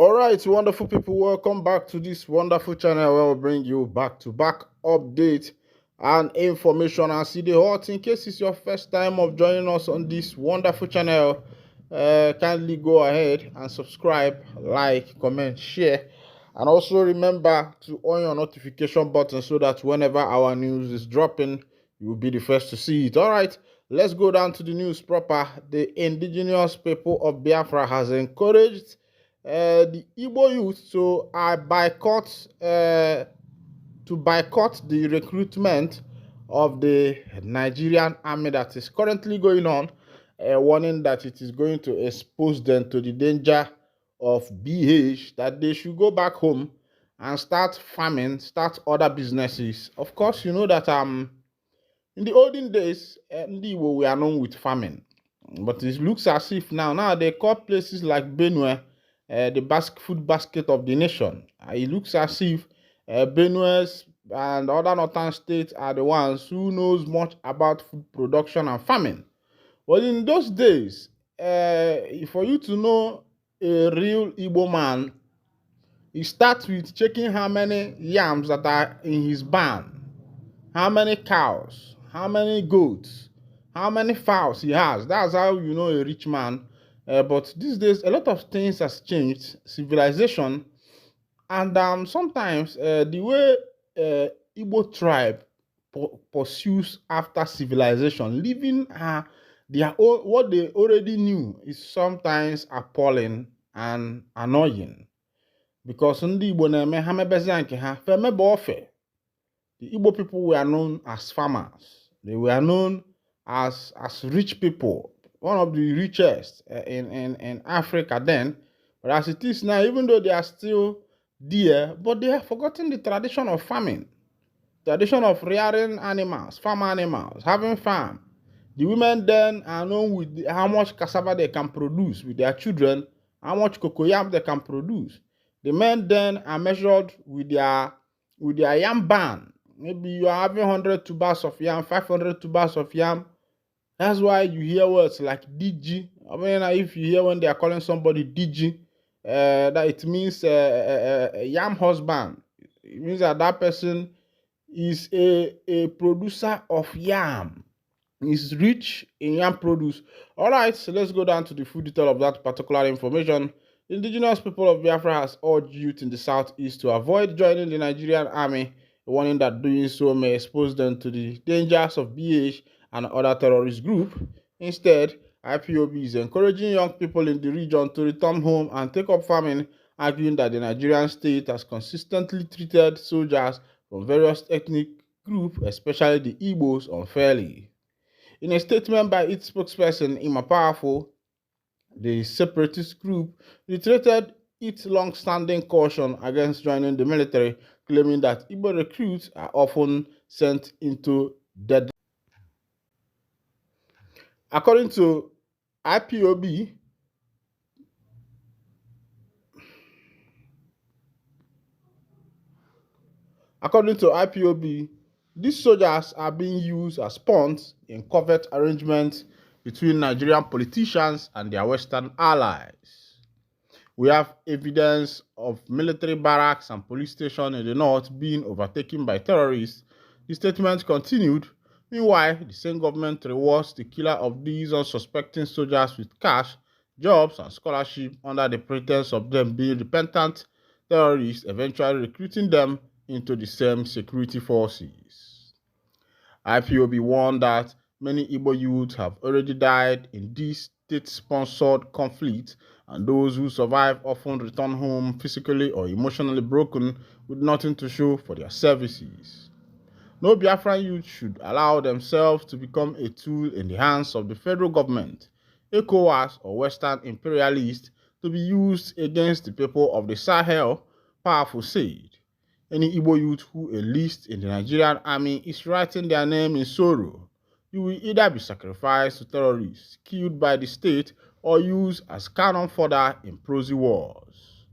All right, wonderful people, welcome back to this wonderful channel where we bring you back-to-back update and information and see the hot. In case it's your first time of joining us on this wonderful channel, kindly go ahead and subscribe, like, comment, share, and also remember to on your notification button so that whenever our news is dropping, you will be the first to see it. All right, let's go down to the news proper. The indigenous people of Biafra has encouraged the Igbo youth to boycott the recruitment of the Nigerian army that is currently going on, warning that it is going to expose them to the danger of BH, that they should go back home and start farming, start other businesses. Of course, you know that in the olden days, we were known with farming, but it looks as if now they call places like Benue the food basket of the nation. It looks as if Benue's and other northern states are the ones who knows much about food production and farming. Well, in those days, for you to know a real Igbo man, he starts with checking how many yams that are in his barn, how many cows, how many goats, how many fowls he has. That's how you know a rich man. But these days, a lot of things has changed. Civilization, and sometimes the way Igbo tribe pursues after civilization, leaving their own, what they already knew, is sometimes appalling and annoying. Because ndị Igbo na-eme ha mebezi nke ha femebe ofe. The Igbo people were known as farmers. They were known as rich people, one of the richest in Africa then. But as it is now, even though they are still there, but they have forgotten the tradition of farming, tradition of rearing animals, farm animals, having farm. The women then are known with how much cassava they can produce with their children, how much cocoyam they can produce. The men then are measured with their yam barn. Maybe you are having 100 tubers of yam, 500 tubers of yam. That's why you hear words like DG. I mean, if you hear when they are calling somebody DG, that it means a yam husband. It means that that person is a producer of yam. Is rich in yam produce. All right, so let's go down to the full detail of that particular information. The indigenous people of Biafra has urged youth in the southeast to avoid joining the Nigerian army, warning that doing so may expose them to the dangers of BH and other terrorist groups. Instead, IPOB is encouraging young people in the region to return home and take up farming, arguing that the Nigerian state has consistently treated soldiers from various ethnic groups, especially the Igbos, unfairly. In a statement by its spokesperson, Ima Powerful, the separatist group reiterated its long-standing caution against joining the military, claiming that Igbo recruits are often sent into dead. According to IPOB, these soldiers are being used as pawns in covert arrangements between Nigerian politicians and their Western allies. We have evidence of military barracks and police stations in the north being overtaken by terrorists. The statement continued. Meanwhile, the same government rewards the killer of these unsuspecting soldiers with cash, jobs, and scholarship under the pretense of them being repentant terrorists, eventually recruiting them into the same security forces. IPOB warned that many Igbo youths have already died in this state-sponsored conflict, and those who survive often return home physically or emotionally broken with nothing to show for their services. No Biafran youth should allow themselves to become a tool in the hands of the federal government, ECOWAS, or Western imperialists to be used against the people of the Sahel, Powerful said. Any Igbo youth who enlists in the Nigerian army is writing their name in sorrow. You will either be sacrificed to terrorists, killed by the state, or used as cannon fodder in prosy wars.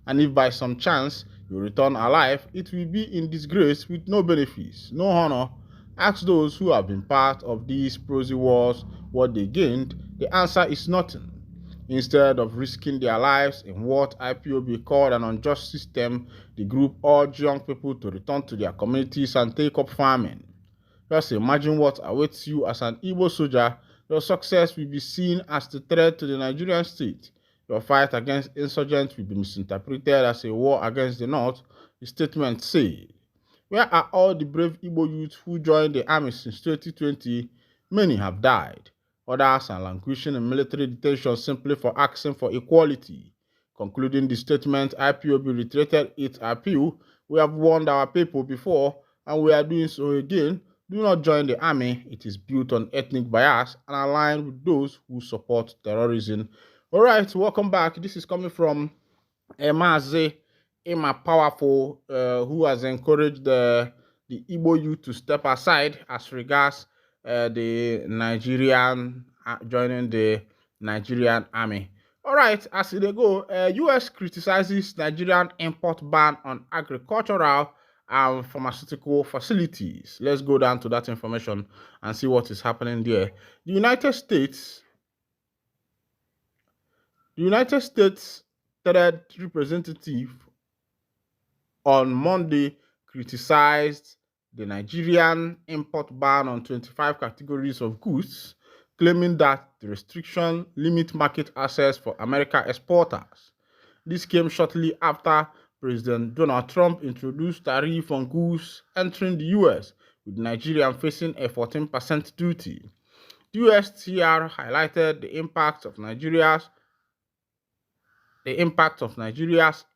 And if by some chance you return alive, it will be in disgrace with no benefits, no honor. Ask those who have been part of these prosy wars what they gained. The answer is nothing. Instead of risking their lives in what IPOB called an unjust system, the group urged young people to return to their communities and take up farming. Just imagine what awaits you as an Igbo soldier. Your success will be seen as the threat to the Nigerian state. Your fight against insurgents will be misinterpreted as a war against the North, the statement said. Where are all the brave Igbo youths who joined the army since 2020? Many have died. Others are languishing in military detention simply for asking for equality. Concluding the statement, IPOB reiterated its appeal. We have warned our people before, and we are doing so again. Do not join the army. It is built on ethnic bias and aligned with those who support terrorism. All right, welcome back. This is coming from Emaze Ima Powerful, who has encouraged the Igbo youth to step aside as regards the Nigerian joining the Nigerian army. All right, as they go, U.S. criticizes Nigerian import ban on agricultural and pharmaceutical facilities. Let's go down to that information and see what is happening there. The United States Trade Representative on Monday criticized the Nigerian import ban on 25 categories of goods, claiming that the restriction limit market access for American exporters. This came shortly after President Donald Trump introduced tariff on goods entering the U.S., with Nigeria facing a 14% duty. The USTR highlighted the impact of Nigeria's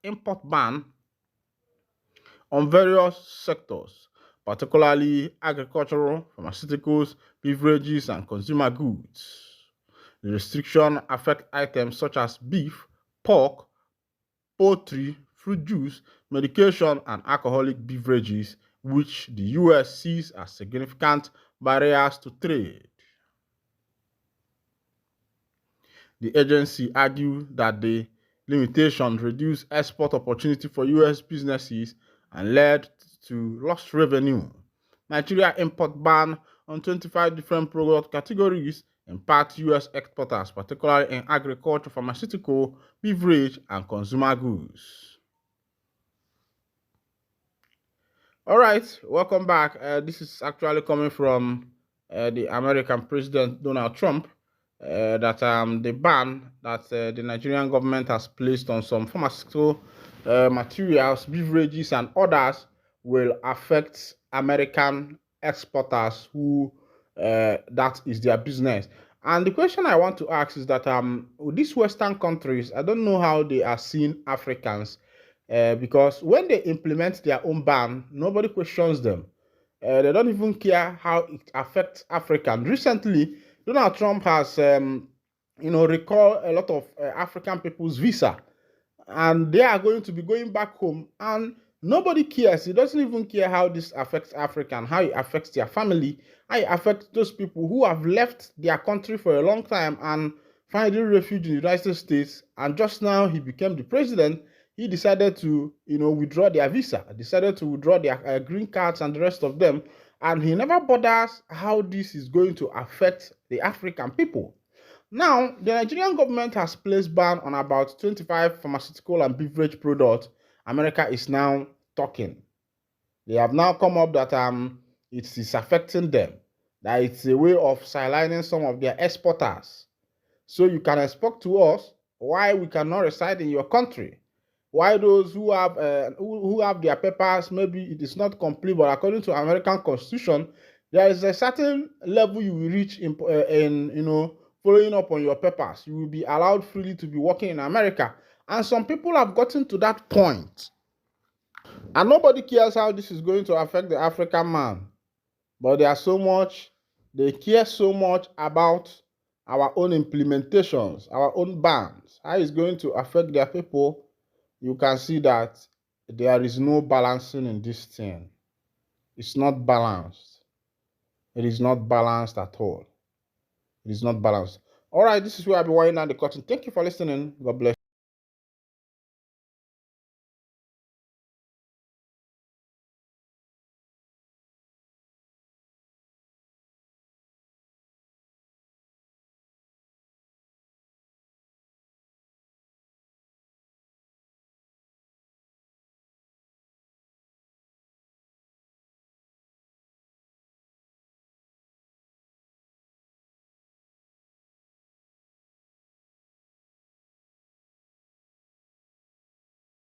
import ban on various sectors, particularly agricultural, pharmaceuticals, beverages, and consumer goods. The restriction affects items such as beef, pork, poultry, fruit juice, medication, and alcoholic beverages, which the U.S. sees as significant barriers to trade. The agency argued that the limitations reduced export opportunity for U.S. businesses and led to lost revenue. Nigeria import ban on 25 different product categories impacts U.S. exporters, particularly in agriculture, pharmaceutical, beverage, and consumer goods. All right, welcome back. This is actually coming from the American President Donald Trump. That the ban that the Nigerian government has placed on some pharmaceutical materials, beverages, and others will affect American exporters who that is their business. And the question I want to ask is that these Western countries, I don't know how they are seeing Africans, because when they implement their own ban, nobody questions them. They don't even care how it affects Africans. Recently, Donald Trump has, recalled a lot of African people's visa, and they are going to be going back home, and nobody cares. He doesn't even care how this affects African, how it affects their family, how it affects those people who have left their country for a long time and finding refuge in the United States. And just now he became the president. He decided to, withdraw their visa, decided to withdraw their green cards and the rest of them. And he never bothers how this is going to affect the African people. Now, the Nigerian government has placed ban on about 25 pharmaceutical and beverage products. America is now talking. They have now come up that it is affecting them, that it's a way of silentering some of their exporters. So you can expect to us why we cannot reside in your country. Why those who have their papers, maybe it is not complete, but according to American Constitution, there is a certain level you will reach in following up on your papers. You will be allowed freely to be working in America. And some people have gotten to that point. And nobody cares how this is going to affect the African man. But they care so much about our own implementations, our own bans, how it's going to affect their people. You can see that there is no balancing in this thing. It's not balanced. It is not balanced at all. It is not balanced. All right, this is where I'll be winding down the curtain. Thank you for listening. God bless.